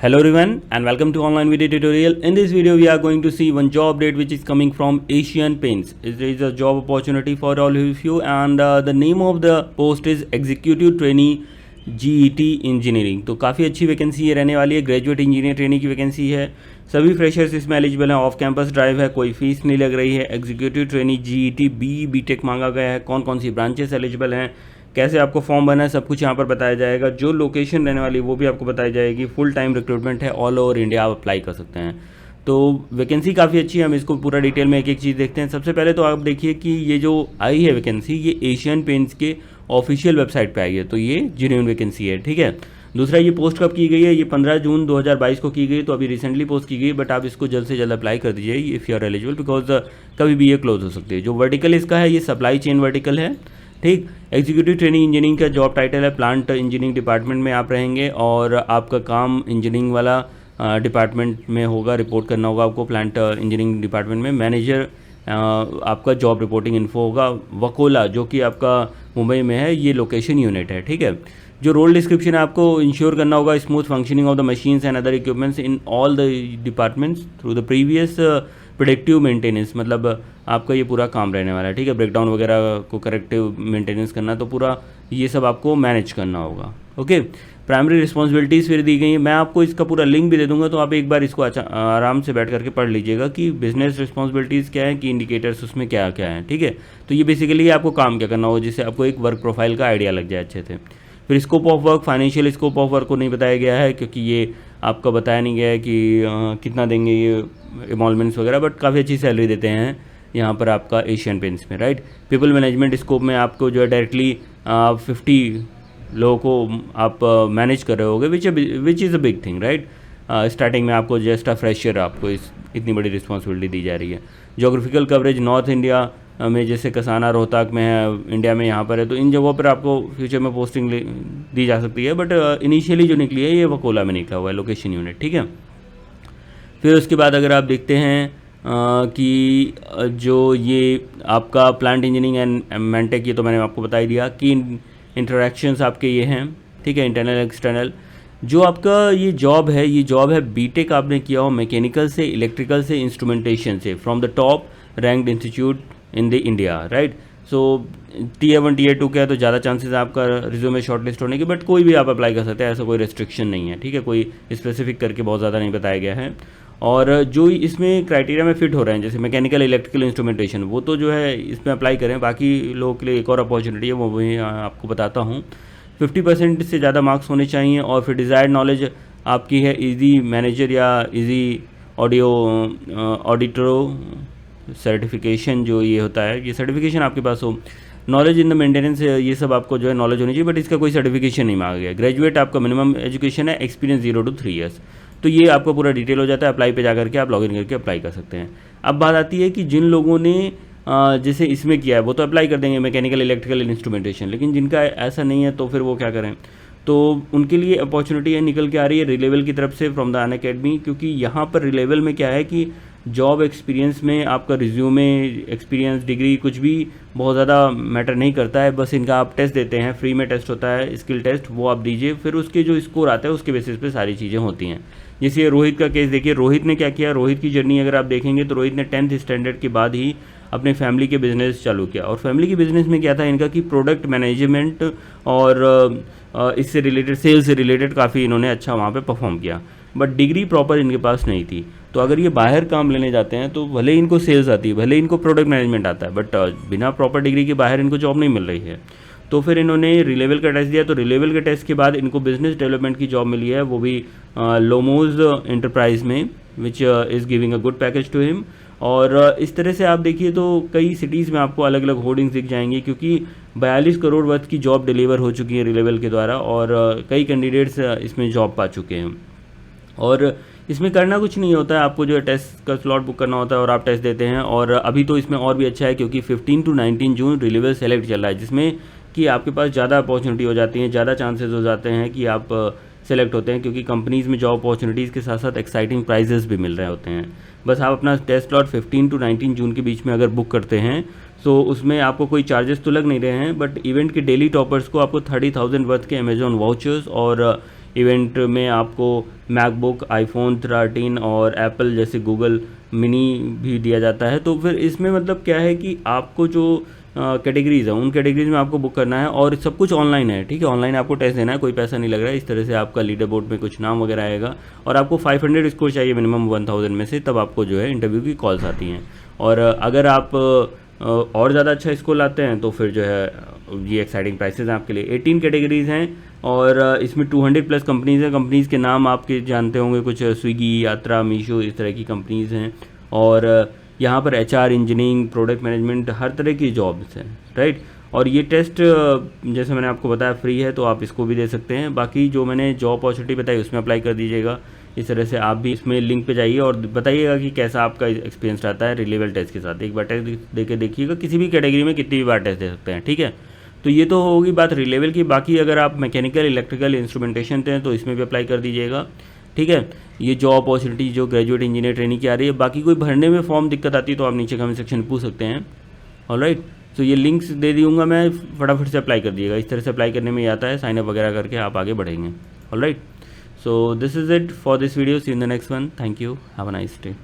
Hello everyone and welcome to online video tutorial. In this video we are going to see one job update which is coming from Asian Paints. It is a job opportunity for all of you and the name of the post is Executive Trainee GET Engineering. तो काफ़ी अच्छी vacancy रहने वाली है, graduate engineer training की vacancy है। सभी freshers इसमें एलिजिबल हैं, ऑफ कैंपस ड्राइव है, कोई फीस नहीं लग रही है। एग्जीक्यूटिव ट्रेनी GET BTech मांगा गया है। कौन कौन सी ब्रांचेस एलिजिबल हैं, कैसे आपको फॉर्म भरना है, सब कुछ यहाँ पर बताया जाएगा। जो लोकेशन रहने वाली वो भी आपको बताई जाएगी। फुल टाइम रिक्रूटमेंट है, ऑल ओवर इंडिया आप अप्लाई कर सकते हैं। तो वैकेंसी काफ़ी अच्छी है, हम इसको पूरा डिटेल में एक एक चीज़ देखते हैं। सबसे पहले तो आप देखिए कि ये जो आई है वैकेंसी, ये एशियन पेंट्स के ऑफिशियल वेबसाइट पे आई है, तो ये जेन्युइन वैकेंसी है, ठीक है। दूसरा, ये पोस्ट कब की गई है, ये 15 जून 2022 को की गई, तो अभी रिसेंटली पोस्ट की गई, बट आप इसको जल्द से जल्द अप्लाई कर दीजिए if you are eligible, because कभी भी ये क्लोज हो सकती है। जो वर्टिकल इसका है, ये सप्लाई चेन वर्टिकल है, ठीक। एग्जीक्यूटिव ट्रेनिंग इंजीनियरिंग का जॉब टाइटल है, प्लांट इंजीनियरिंग डिपार्टमेंट में आप रहेंगे और आपका काम इंजीनियरिंग वाला डिपार्टमेंट में होगा, रिपोर्ट करना होगा आपको प्लांट इंजीनियरिंग डिपार्टमेंट में। मैनेजर आपका जॉब रिपोर्टिंग इन्फो होगा। वकोला जो कि आपका मुंबई में है, ये लोकेशन यूनिट है, ठीक है। जो रोल डिस्क्रिप्शन है, आपको इंश्योर करना होगा smooth functioning of the machines and other equipments in all the departments through the previous productive maintenance, मतलब आपका ये पूरा काम रहने वाला है, ठीक है। ब्रेकडाउन वगैरह को करेक्टिव मेंटेनेंस करना, तो पूरा ये सब आपको मैनेज करना होगा, ओके। प्राइमरी रिस्पॉन्सिबिलिटीज़ फिर दी गई हैं, मैं आपको इसका पूरा लिंक भी दे दूंगा, तो आप एक बार इसको आराम से बैठ करके पढ़ लीजिएगा कि बिजनेस रिस्पॉन्सिबिलिटीज़ क्या है, कि इंडिकेटर्स उसमें क्या क्या है, ठीक है। तो ये बेसिकली आपको काम क्या करना होगा, जिससे आपको एक वर्क प्रोफाइल का आइडिया लग जाए अच्छे से। फिर scope of work, financial scope of work को नहीं बताया गया है, क्योंकि ये आपका बताया नहीं गया है कि कितना देंगे ये एमोलमेंट्स वगैरह, बट काफ़ी अच्छी सैलरी देते हैं यहाँ पर आपका एशियन पेंट्स में, राइट। पीपल मैनेजमेंट स्कोप में आपको जो है डायरेक्टली 50 लोगों को आप मैनेज कर रहे होगे, which is a big thing, right. Starting में आपको जस्ट अ फ्रेशर आपको इतनी बड़ी रिस्पॉन्सिबिलिटी दी जा रही है। जोग्राफिकल कवरेज नॉर्थ इंडिया में, जैसे कसाना रोहतक में है, इंडिया में यहाँ पर है, तो इन जगहों पर आपको फ्यूचर में पोस्टिंग दी जा सकती है, बट इनिशियली जो निकली है ये वकोला में निकला हुआ है, लोकेशन यूनिट, ठीक है। फिर उसके बाद अगर आप देखते हैं कि जो ये आपका प्लांट इंजीनियरिंग एंड मेंटेक, ये तो मैंने आपको बता ही दिया कि इंटरेक्शंस आपके ये हैं, ठीक है, इंटरनल एक्सटर्नल। जो आपका ये जॉब है बीटेक आपने किया हो मैकेनिकल से, इलेक्ट्रिकल से, इंस्ट्रूमेंटेशन से, from the top ranked institute in the India, right. So Tier 1 Tier 2 का है, तो ज़्यादा चांसेस है आपका रिज्यूमे शॉर्टलिस्ट होने की, बट कोई भी आप अप्लाई कर सकते हैं, ऐसा कोई रेस्ट्रिक्शन नहीं है, ठीक है। कोई स्पेसिफिक करके बहुत ज़्यादा नहीं बताया गया है। और जो इसमें क्राइटेरिया में फिट हो रहे हैं, जैसे मैकेनिकल, इलेक्ट्रिकल, इंस्ट्रूमेंटेशन, वो तो जो है इसमें अप्लाई करें। बाकी लोगों के लिए एक और अपॉर्चुनिटी है, वो मैं आपको बताता हूँ। 50% से ज़्यादा मार्क्स होने चाहिए। और फिर डिज़ायर्ड नॉलेज आपकी है ईजी मैनेजर या ईजी ऑडिटरो सर्टिफिकेशन, जो ये होता है, ये सर्टिफिकेशन आपके पास हो। नॉलेज इन द मेंटेनेंस, ये सब आपको जो है नॉलेज होनी चाहिए, बट इसका कोई सर्टिफिकेशन नहीं मांगा गया। ग्रेजुएट आपका मिनिमम एजुकेशन है, एक्सपीरियंस 0 to 3 years। तो ये आपको पूरा डिटेल हो जाता है, अप्लाई पे जा करके आप लॉगिन करके अप्लाई कर सकते हैं। अब बात आती है कि जिन लोगों ने जैसे इसमें किया है वो तो अप्लाई कर देंगे मैकेनिकल, इलेक्ट्रिकल, इंस्ट्रूमेंटेशन, लेकिन जिनका ऐसा नहीं है तो फिर वो क्या करें। तो उनके लिए अपॉर्चुनिटी है निकल के आ रही है रिलेवल की तरफ से, फ्रॉम द अनअकैडमी, क्योंकि यहाँ पर रिलेवल में क्या है कि जॉब एक्सपीरियंस में आपका रिज्यूमे, एक्सपीरियंस, डिग्री कुछ भी बहुत ज़्यादा मैटर नहीं करता है। बस इनका आप टेस्ट देते हैं, फ्री में टेस्ट होता है, स्किल टेस्ट, वो आप दीजिए, फिर उसके जो स्कोर आता है उसके बेसिस पे सारी चीज़ें होती हैं। जैसे रोहित का केस देखिए, रोहित ने क्या किया, रोहित की जर्नी अगर आप देखेंगे तो रोहित ने 10th स्टैंडर्ड के बाद ही अपने फैमिली के बिज़नेस चालू किया। और फैमिली के बिज़नेस में क्या था इनका कि प्रोडक्ट मैनेजमेंट और इससे रिलेटेड, सेल्स से रिलेटेड काफ़ी इन्होंने अच्छा वहाँ पे परफॉर्म किया, बट डिग्री प्रॉपर इनके पास नहीं थी। तो अगर ये बाहर काम लेने जाते हैं तो भले इनको सेल्स आती है, भले इनको प्रोडक्ट मैनेजमेंट आता है, बट बिना प्रॉपर डिग्री के बाहर इनको जॉब नहीं मिल रही है। तो फिर इन्होंने रिलेवल का टेस्ट दिया, तो रिलेवल के टेस्ट के बाद इनको बिजनेस डेवलपमेंट की जॉब मिली है, वो भी लोमोज एंटरप्राइज में, which is giving a good package to him. और इस तरह से आप देखिए तो कई सिटीज़ में आपको अलग अलग होर्डिंग्स दिख जाएंगी, क्योंकि 42 करोड़ वर्थ की जॉब डिलीवर हो चुकी है रिलेवल के द्वारा, और कई कैंडिडेट्स इसमें जॉब पा चुके हैं। और इसमें करना कुछ नहीं होता है, आपको जो है टेस्ट का स्लॉट बुक करना होता है और आप टेस्ट देते हैं। और अभी तो इसमें और भी अच्छा है, क्योंकि 15 to 19 जून रिलेवल सेलेक्ट चल रहा है, जिसमें कि आपके पास ज़्यादा अपॉर्चुनिटी हो जाती हैं, ज़्यादा चांसेस हो जाते हैं कि आप सेलेक्ट होते हैं, क्योंकि कंपनीज़ में जॉब अपॉर्चुनिटीज़ के साथ साथ एक्साइटिंग प्राइजेस भी मिल रहे होते हैं। बस आप अपना टेस्ट स्लॉट 15 to 19 जून के बीच में अगर बुक करते हैं, तो उसमें आपको कोई चार्जेस तो लग नहीं रहे हैं, बट इवेंट के डेली टॉपर्स को आपको 30,000 वर्थ के अमेजॉन वाउचर्स और इवेंट में आपको मैकबुक, आईफोन 13 और एप्पल जैसे गूगल मिनी भी दिया जाता है। तो फिर इसमें मतलब क्या है कि आपको जो कैटेगरीज़ है उन कैटेगरीज में आपको बुक करना है और सब कुछ ऑनलाइन है, ठीक है। ऑनलाइन आपको टेस्ट देना है, कोई पैसा नहीं लग रहा है। इस तरह से आपका लीडर बोर्ड में कुछ नाम वगैरह आएगा और आपको 500 स्कोर चाहिए मिनिमम 1000 में से, तब आपको जो है इंटरव्यू की कॉल्स आती हैं। और अगर आप और ज़्यादा अच्छा स्कोर लाते हैं तो फिर जो है ये एक्साइटिंग प्राइसेस हैं आपके लिए। 18 कैटेगरीज़ हैं और इसमें 200+ कंपनीज़ हैं। कंपनीज़ के नाम आपके जानते होंगे, कुछ स्विगी, यात्रा, मीशो, इस तरह की कंपनीज़ हैं। और यहाँ पर HR, इंजीनियरिंग, प्रोडक्ट मैनेजमेंट, हर तरह की जॉब्स हैं, राइट। और ये टेस्ट जैसे मैंने आपको बताया फ्री है, तो आप इसको भी दे सकते हैं। बाकी जो मैंने जॉब अपॉर्चुनिटी बताई उसमें अप्लाई कर दीजिएगा। इस तरह से आप भी इसमें लिंक पे जाइए और बताइएगा कि कैसा आपका एक्सपीरियंस रहता है रिलेवल टेस्ट के साथ। एक बार टेस्ट दे के देखिएगा, किसी भी कैटेगरी में कितनी भी बार टेस्ट दे सकते हैं, ठीक है। तो ये तो होगी बात रिलेवल की। बाकी अगर आप मैकेनिकल, इलेक्ट्रिकल, इंस्ट्रूमेंटेशन थे तो इसमें भी अप्लाई कर दीजिएगा, ठीक है। ये जॉब अपॉर्चुनिटी जो ग्रेजुएट इंजीनियर ट्रेनिंग की आ रही है। बाकी कोई भरने में फॉर्म दिक्कत आती है तो आप नीचे कमेंट सेक्शन में पूछ सकते हैं, ऑलराइट। तो ये लिंक्स दे दूँगा मैं, फटाफट से अप्लाई कर दिएगा। इस तरह से अप्लाई करने में ही आता है, साइन अप वगैरह करके आप आगे बढ़ेंगे, alright. So this is it for this video. See you in the next one. Thank you. Have a nice day.